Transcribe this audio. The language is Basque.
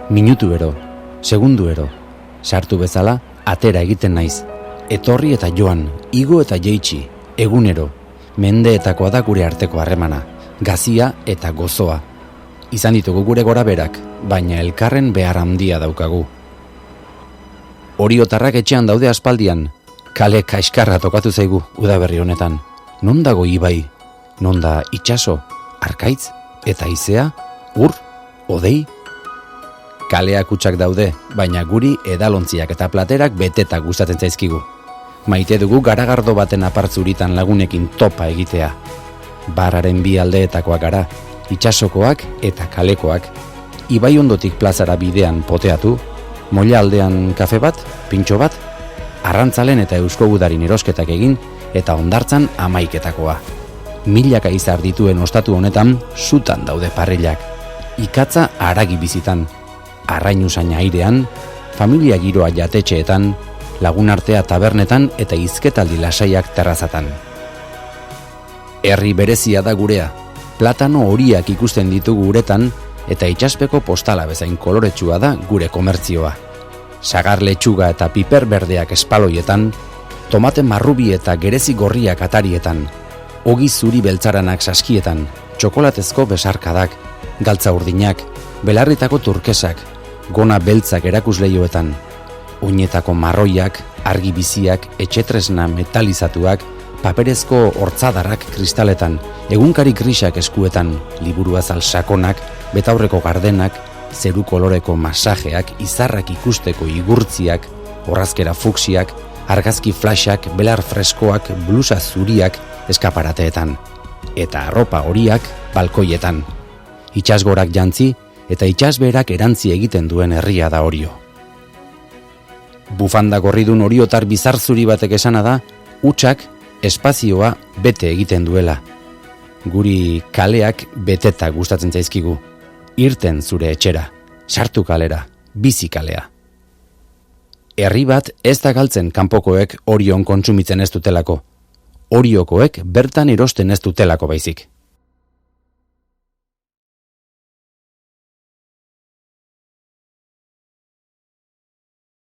Minutu ero, segundu ero, sartu bezala, atera egiten naiz. Etorri eta joan, igo eta jeitsi, egunero, mendeetakoa da gure arteko harremana, gazia eta gozoa. Izan ditugu gure goraberak, baina elkarren behar handia daukagu. Oriotarrak etxean daude aspaldian, kale kaiskarra tokatu zaigu udaberri honetan. Non dago ibai, non da itsaso, arkaitz eta izea, ur, odei? Kaleak hutsak daude, baina guri edalontziak eta platerak beteta gustatzen zaizkigu. Maite dugu garagardo baten apartzuritan lagunekin topa egitea. Barraren bi aldeetakoak gara, itsasokoak eta kalekoak. Ibai ondotik plazara bidean poteatu, molla aldean kafe bat, pintxo bat, arrantzalen eta eusko gudarin erosketak egin eta hondartzan amaiketakoa. Milaka izar dituen ostatu honetan sutan daude parrillak. Ikatza haragi bizitan, arrainusaina airean, familia giroa jatetxeetan, lagunartea tabernetan eta hizketaldi lasaiak terrazatan. Herri berezia da gurea, platano horiak ikusten ditugu uretan eta itsaspeko postala bezain koloretsua da gure komertzioa. Sagar letxuga eta piper berdeak espaloietan, tomate marrubi eta gerezi gorriak atarietan, ogi zuri beltzaranak saskietan, txokolatezko besarkadak, galtza urdinak, belarritako turkesak, gona beltzak erakusleioetan, oinetako marroiak, argi biziak, etxetresna metalizatuak, paperezko hortzadarrak kristaletan, egunkari grisak eskuetan, liburuazal sakonak, betaurreko gardenak, zeru koloreko masajeak, izarrak ikusteko igurtziak, orrazkera fuksiak, argazki flashak, belar freskoak, blusa zuriak eskaparateetan, eta arropa horiak balkoietan. Itsasgorak jantzi eta itsasberak erantzi egiten duen herria da Orio. Bufanda gorridun oriotar bizar zuri batek esana da, hutsak espazioa bete egiten duela. Guri kaleak beteta gustatzen zaizkigu. Irten zure etxera, sartu kalera, bizi kalea. Herri bat ez da galtzen kanpokoek Orion kontsumitzen ez dutelako. Oriokoek bertan erosten ez dutelako baizik.